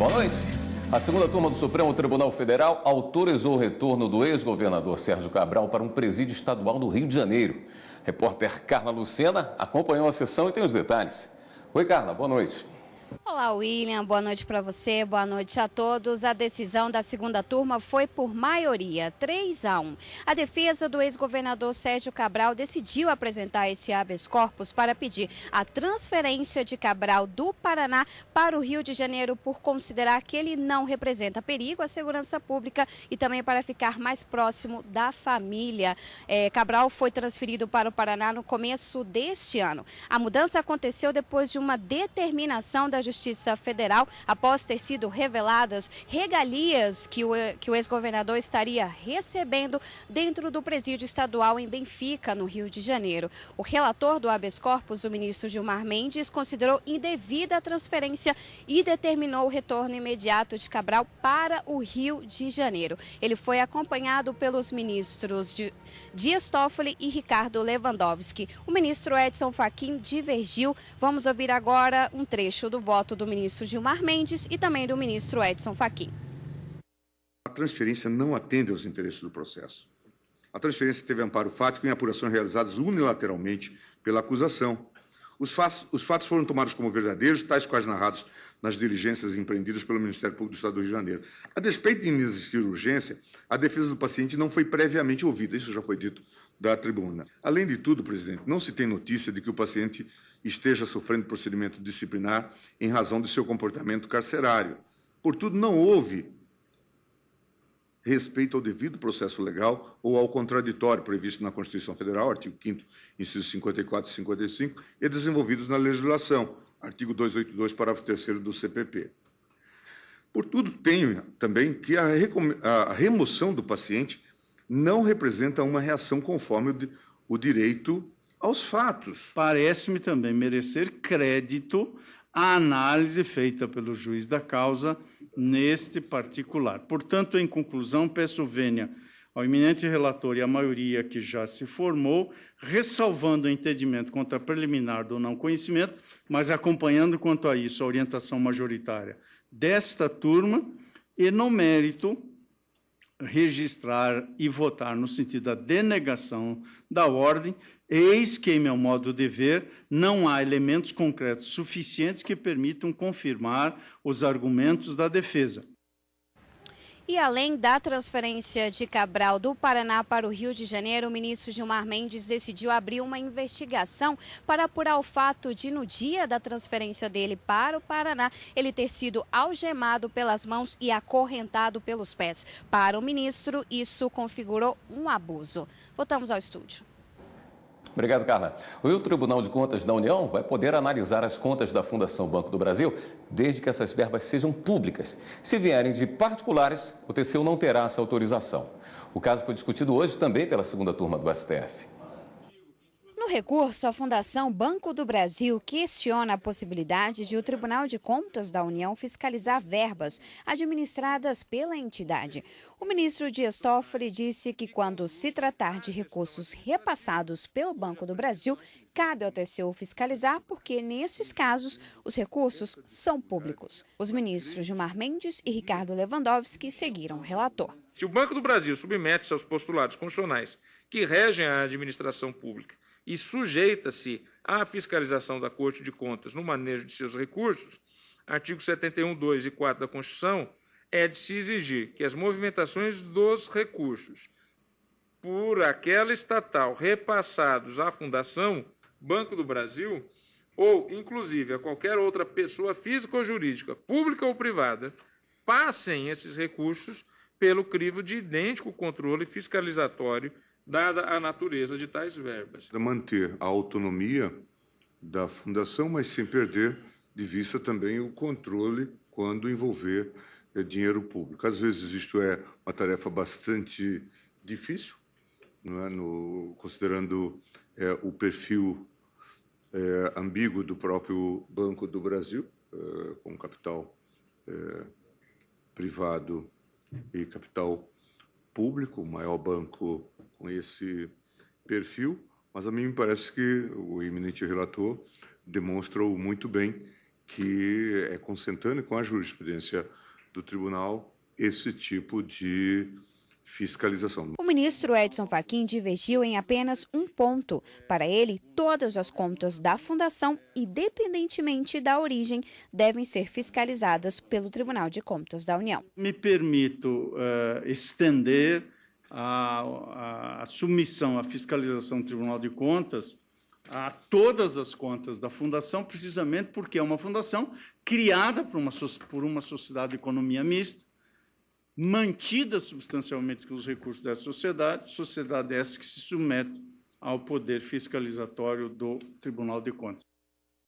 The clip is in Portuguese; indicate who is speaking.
Speaker 1: Boa noite. A segunda turma do Supremo Tribunal Federal autorizou o retorno do ex-governador Sérgio Cabral para um presídio estadual do Rio de Janeiro. Repórter Carla Lucena acompanhou a sessão e tem os detalhes. Oi, Carla, boa noite.
Speaker 2: Olá, William. Boa noite para você, boa noite a todos. A decisão da segunda turma foi por maioria, 3-1. A defesa do ex-governador Sérgio Cabral decidiu apresentar esse habeas corpus para pedir a transferência de Cabral do Paraná para o Rio de Janeiro por considerar que ele não representa perigo à segurança pública e também para ficar mais próximo da família. Cabral foi transferido para o Paraná no começo deste ano. A mudança aconteceu depois de uma determinação da Justiça Federal, após ter sido reveladas regalias que o ex-governador estaria recebendo dentro do presídio estadual em Benfica, no Rio de Janeiro. O relator do habeas corpus, o ministro Gilmar Mendes, considerou indevida a transferência e determinou o retorno imediato de Cabral para o Rio de Janeiro. Ele foi acompanhado pelos ministros Dias Toffoli e Ricardo Lewandowski. O ministro Edson Fachin divergiu. Vamos ouvir agora um trecho do voto do ministro Gilmar Mendes e também do ministro Edson Fachin.
Speaker 3: A transferência não atende aos interesses do processo. A transferência teve amparo fático em apurações realizadas unilateralmente pela acusação. Os fatos foram tomados como verdadeiros, tais quais narrados nas diligências empreendidas pelo Ministério Público do Estado do Rio de Janeiro. A despeito de inexistir urgência, a defesa do paciente não foi previamente ouvida. Isso já foi dito da tribuna. Além de tudo, presidente, não se tem notícia de que o paciente esteja sofrendo procedimento disciplinar em razão de seu comportamento carcerário. Portanto, não houve respeito ao devido processo legal ou ao contraditório previsto na Constituição Federal, artigo 5º, incisos 54 e 55, e desenvolvidos na legislação, artigo 282, parágrafo 3º do CPP. Portanto, tenho também que a remoção do paciente não representa uma reação conforme o direito aos fatos.
Speaker 4: Parece-me também merecer crédito a análise feita pelo juiz da causa neste particular. Portanto, em conclusão, peço vênia ao eminente relator e à maioria que já se formou, ressalvando o entendimento quanto à preliminar do não conhecimento, mas acompanhando quanto a isso a orientação majoritária desta turma e, no mérito, registrar e votar no sentido da denegação da ordem, eis que, em meu modo de ver, não há elementos concretos suficientes que permitam confirmar os argumentos da defesa.
Speaker 2: E além da transferência de Cabral do Paraná para o Rio de Janeiro, o ministro Gilmar Mendes decidiu abrir uma investigação para apurar o fato de, no dia da transferência dele para o Paraná, ele ter sido algemado pelas mãos e acorrentado pelos pés. Para o ministro, isso configurou um abuso. Voltamos ao estúdio.
Speaker 1: Obrigado, Carla. O Tribunal de Contas da União vai poder analisar as contas da Fundação Banco do Brasil desde que essas verbas sejam públicas. Se vierem de particulares, o TCU não terá essa autorização. O caso foi discutido hoje também pela segunda turma do STF.
Speaker 2: No recurso, a Fundação Banco do Brasil questiona a possibilidade de o Tribunal de Contas da União fiscalizar verbas administradas pela entidade. O ministro Dias Toffoli disse que, quando se tratar de recursos repassados pelo Banco do Brasil, cabe ao TCU fiscalizar, porque, nesses casos, os recursos são públicos. Os ministros Gilmar Mendes e Ricardo Lewandowski seguiram o relator.
Speaker 5: Se o Banco do Brasil submete-se aos postulados constitucionais que regem a administração pública e sujeita-se à fiscalização da Corte de Contas no manejo de seus recursos, artigo 71, 2 e 4 da Constituição, é de se exigir que as movimentações dos recursos por aquela estatal repassados à Fundação Banco do Brasil ou, inclusive, a qualquer outra pessoa física ou jurídica, pública ou privada, passem esses recursos pelo crivo de idêntico controle fiscalizatório, dada a natureza de tais verbas.
Speaker 3: Manter a autonomia da Fundação, mas sem perder de vista também o controle quando envolver dinheiro público. Às vezes isto é uma tarefa bastante difícil, não é? Considerando o perfil ambíguo do próprio Banco do Brasil, com capital privado e capital público, o maior banco com esse perfil, mas a mim me parece que o eminente relator demonstrou muito bem que é consentâneo com a jurisprudência do tribunal esse tipo de fiscalização.
Speaker 2: O ministro Edson Fachin divergiu em apenas um ponto. Para ele, todas as contas da Fundação, independentemente da origem, devem ser fiscalizadas pelo Tribunal de Contas da União.
Speaker 4: Me permito estender a submissão à fiscalização do Tribunal de Contas a todas as contas da Fundação, precisamente porque é uma fundação criada por uma sociedade de economia mista, mantida substancialmente com os recursos dessa sociedade essa que se submete ao poder fiscalizatório do Tribunal de Contas.